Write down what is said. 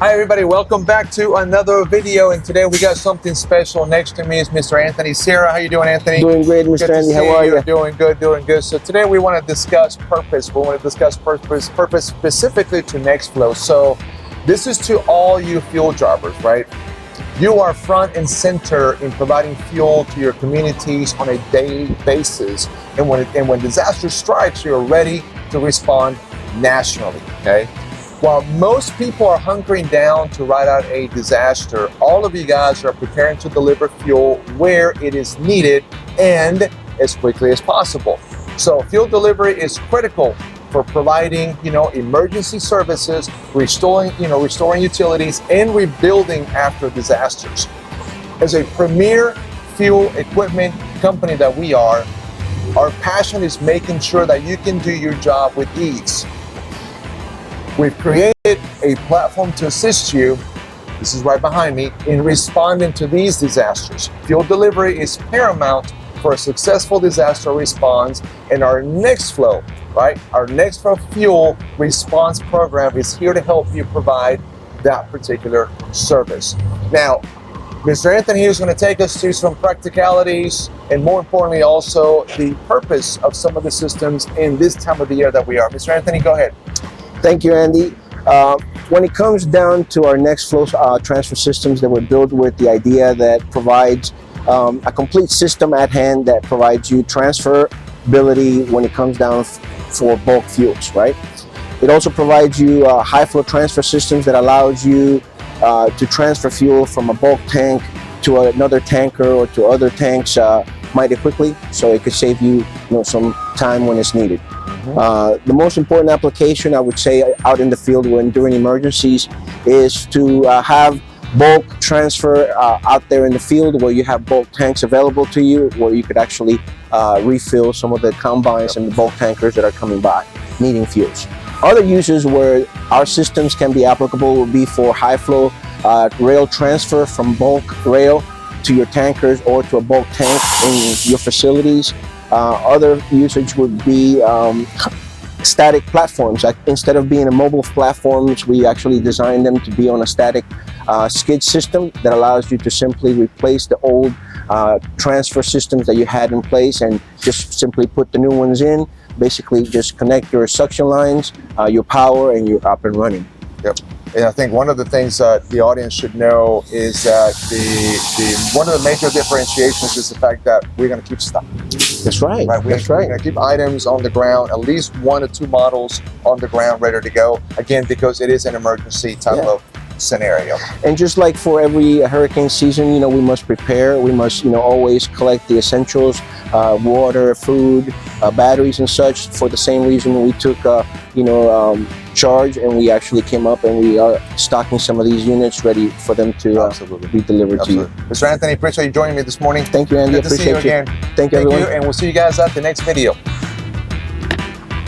Hi everybody, welcome back to another video, and today we got something special. Next to me is Mr. Anthony Sierra. How you doing, Anthony? Doing great, Mr. Andy. How are you? Doing good, doing good. So today we want to discuss purpose. We want to discuss purpose specifically to NEXFLOW. So this is to all you fuel drivers, right? You are front and center in providing fuel to your communities on a daily basis, and when disaster strikes, you're ready to respond nationally. Okay. While most people are hunkering down to ride out a disaster, all of you guys are preparing to deliver fuel where it is needed and as quickly as possible. So fuel delivery is critical for providing, emergency services, restoring utilities, and rebuilding after disasters. As a premier fuel equipment company that we are, our passion is making sure that you can do your job with ease. We've created a platform to assist you, this is right behind me, in responding to these disasters. Fuel delivery is paramount for a successful disaster response, and our NEXFLOW, right? Our NEXFLOW fuel response program is here to help you provide that particular service. Now, Mr. Anthony is going to take us through some practicalities and, more importantly, also the purpose of some of the systems in this time of the year that we are. Mr. Anthony, go ahead. Thank you, Andy. When it comes down to our NEXFLOW transfer systems that were built with the idea that provides a complete system at hand that provides you transferability when it comes down for bulk fuels, right? It also provides you high flow transfer systems that allows you to transfer fuel from a bulk tank to another tanker or to other tanks mighty quickly, so it could save you, some time when it's needed. The most important application, I would say, out in the field when during emergencies is to have bulk transfer out there in the field where you have bulk tanks available to you, where you could actually refill some of the combines and the bulk tankers that are coming by needing fuels. Other uses where our systems can be applicable would be for high flow rail transfer from bulk rail to your tankers or to a bulk tank in your facilities. Other usage would be static platforms. Instead of being a mobile platforms, we actually designed them to be on a static skid system that allows you to simply replace the old transfer systems that you had in place and just simply put the new ones in. Basically just connect your suction lines, your power, and you're up and running. Yep. And I think one of the things that the audience should know is that one of the major differentiations is the fact that we're going to keep stock. That's right. We're going to keep items on the ground, at least 1 or 2 models on the ground ready to go. Again, because it is an emergency type of scenario. And just like for every hurricane season, we must prepare. We must, always collect the essentials, water, food, batteries and such. For the same reason we took, charge, and we actually came up and we are stocking some of these units ready for them to be delivered to you. Mr. Anthony, appreciate you joining me this morning. Thank you, Andy. Good to see you again. Thank you, everyone. And we'll see you guys at the next video.